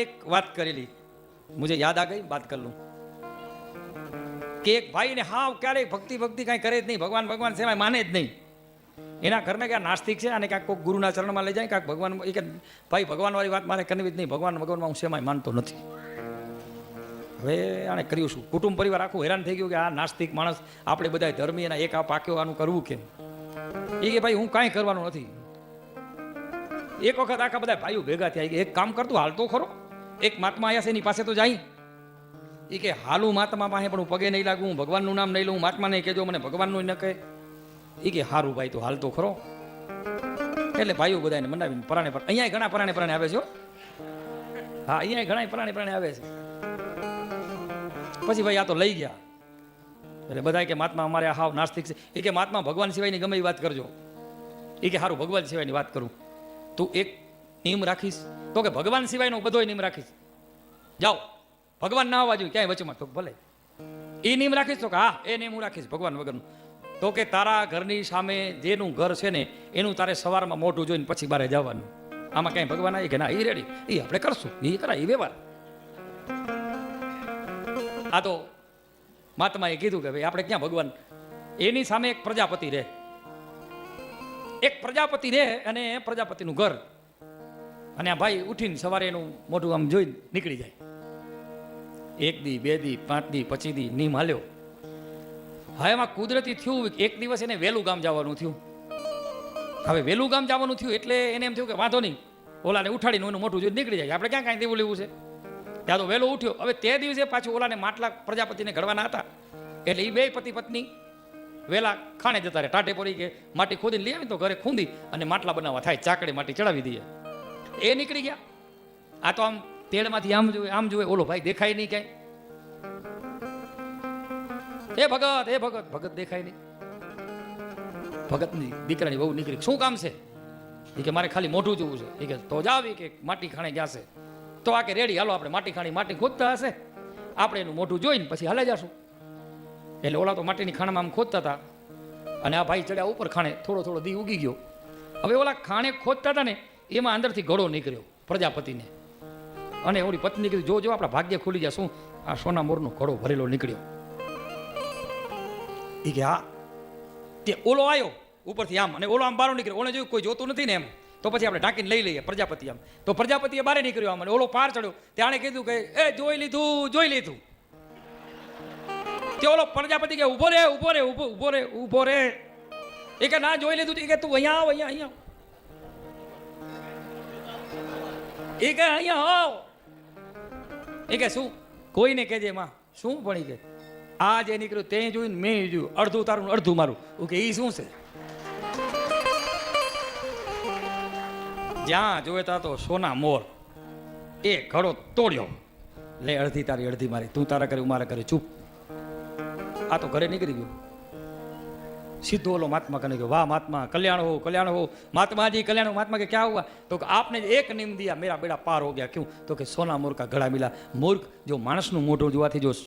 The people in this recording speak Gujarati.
एक बात करेली मुझे याद आ गई, बात कर लूं कि एक भाई ने हाँ क्यारे भक्ति भक्ति कहीं करे नहीं, भगवान भगवान सेवा माने ज नहीं। एना घर में क्या नास्तिक है અને કાંક ગુરુના ચરણમાં લઈ જાય, કાંક ભગવાન એ કે ભાઈ ભગવાન વાળી વાત મારે કરવી જ નહીં, ભગવાન ભગવાનમાં હું સેમાં માનતો નથી। હવે આને કર્યું શું, કુટુંબ પરિવાર આખું હેરાન થઈ ગયું કે આ નાસ્તિક માણસ આપણે બધા ધર્મી એના એક આ પાક્યો આનું કરવું કેમ। એ કે ભાઈ હું કાંઈ કરવાનું નથી। એક વખત આખા બધા ભાઈઓ ભેગા થયા કે એક કામ કરતું હાલતો ખરો, એક મહાત્મા આવ્યા છે એની પાસે તો જાય। એ કે હાલું મહાત્મા પાસે પણ હું પગે નહીં લાગું, હું ભગવાનનું નામ નહીં લઉં, મહાત્મા નહીં કહેજો, મને ભગવાનનું ન કહે। એ કે હારું ભાઈ તો હાલતો ખરો। એટલે ભાઈઓ બધાને મનાવીને પરાણે પર અહીંયા ઘણા પરાણે પરાણે આવે છે। હા અહીંયા ઘણા પરાણે પરાણે આવે છે। પછી ભાઈ આ તો લઈ ગયા, એટલે બધા કે મહાત્મા અમારે હાવ નાસ્તિક છે। એ કે મહાત્મા ભગવાન સિવાયની ગમે એ વાત કરજો। એ કે હારું ભગવાન સિવાયની વાત કરું, તું એક નિયમ રાખીશ? તો કે ભગવાન સિવાયનો બધો નિયમ રાખીશ, જાઓ ભગવાન ના આવવા જોઈએ ક્યાંય વચમાં। તો ભલે એ નિયમ રાખીશ? તો કે હા એ નિયમ હું રાખીશ ભગવાન વગરનું। તો કે તારા ઘરની સામે જેનું ઘર છે ને એનું તારે સવારમાં મોઢું જોઈને પછી બારે જવાનું। આમાં ક્યાંય ભગવાન આવી કે ના? એ રેડી, એ આપણે કરશું, એ કરાય, એ વ્યવહાર। આ તો મહાત્માએ કીધું કે ભાઈ આપણે ક્યાં ભગવાન, એની સામે એક પ્રજાપતિ રહે, એક પ્રજાપતિ રહે અને પ્રજાપતિનું ઘર, અને આ ભાઈ ઉઠીને સવારે એનું મોઢું આમ જોઈને નીકળી જાય। 1 દી 2 દી 5 દી 25 દી નીમ હાલ્યો। હવે એમાં કુદરતી થયું એક દિવસ એને વેલું ગામ જવાનું થયું। હવે વેલું ગામ જવાનું થયું એટલે એને એમ થયું કે વાંધો નહીં, ઓલાને ઉઠાડીને એનું મોઢું જોઈને નીકળી જાય, આપણે ક્યાં કાંઈ દેવું લેવું છે। ત્યાં તો વહેલો ઉઠ્યો। હવે તે દિવસે પાછું ઓલાને માટલા પ્રજાપતિને ઘડવાના હતા, એટલે એ બે પતિ પત્ની વહેલા ખાણે જતા રહે। ટાટે પડી કે માટી ખોદીને લઈ આવી તો ઘરે ખૂંદી અને માટલા બનાવવા થાય, ચાકડે માટી ચડાવી દઈએ। એ નીકળી ગયા। આ તો આમ તેડમાંથી આમ જોવે, ઓલો ભાઈ દેખાય નહીં ક્યાંય। એ ભગત ભગત દેખાય નહીં। ભગતની દીકરાની બહુ નીકળી, શું કામ છે? એ કે મારે ખાલી મોઢું જોવું છે। એ કે તો જાવ, કે માટી ખાણે ગયા છે તો આ કે રેડી, હાલો આપણે માટી ખાણી, માટી ખોદતા હશે, આપણે એનું મોઢું જોઈને પછી હાલે જશું। એટલે ઓલા તો માટીની ખાણામાં આમ ખોદતા હતા અને આ ભાઈ ચડ્યા ઉપર ખાણે, થોડો થોડો દી ઉગી ગયો। હવે ઓલા ખાણે ખોદતા હતા ને એમાં અંદરથી ઘડો નીકળ્યો પ્રજાપતિને, અને ઓલી પત્ની કીધું જો આપણા ભાગ્ય ખુલી જાય, શું આ સોના મોરનો ઘડો ભરેલો નીકળ્યો। એ કે હા, તે ઓલો આવ્યો ઉપરથી આમ, અને ઓલો આમ બહાર નીકળ્યો, ઓલે જોયું કોઈ જોતું નથી ને એમ, તો પછી આપણે ઢાંકીને લઈ લઈએ પ્રજાપતિ આમ। તો પ્રજાપતિએ બહાર નીકળ્યો આમ, અને ઓલો પાર ચડ્યો, ત્યાં કીધું કે એ જોઈ લીધું જોઈ લીધું। તે ઓલો પ્રજાપતિ કે ઉભો રે ઉભો રે ઉભો રે ઉભો રે। એ કે ના જોઈ લીધું। એ કે તું અહીંયા આવ, અહીંયા અહીંયા। એ કે અહીંયા આવ। એ કે શું? કોઈને કહેજે માં, શું ભણી કે આ જે નીકળ્યું તે જોઈને મેં જોયું, અડધું તારું અડધું મારું। કે એ શું છે? જ્યાં જોયે ત્યાં તો સોના મોર, એ ઘડો તોડ્યો, લે અડધી તારી અડધી મારી, તું તારા કરે મારા કરે, ચૂપ। આ તો ઘરે નીકળી ગયો। સીધો ઓલો મહાત્મા કને ગયો, વાહ મહાત્મા कल्याण हो महात्मा जी कल्याण हो। महात्मा के क्या हुआ? तो आपने एक नियम दिया, मेरा बेड़ा पार हो गया। क्यों? तो कि सोना मोर का घड़ा मिला। मूर्ख, जो मानस નું મોઢું જોવાથી જો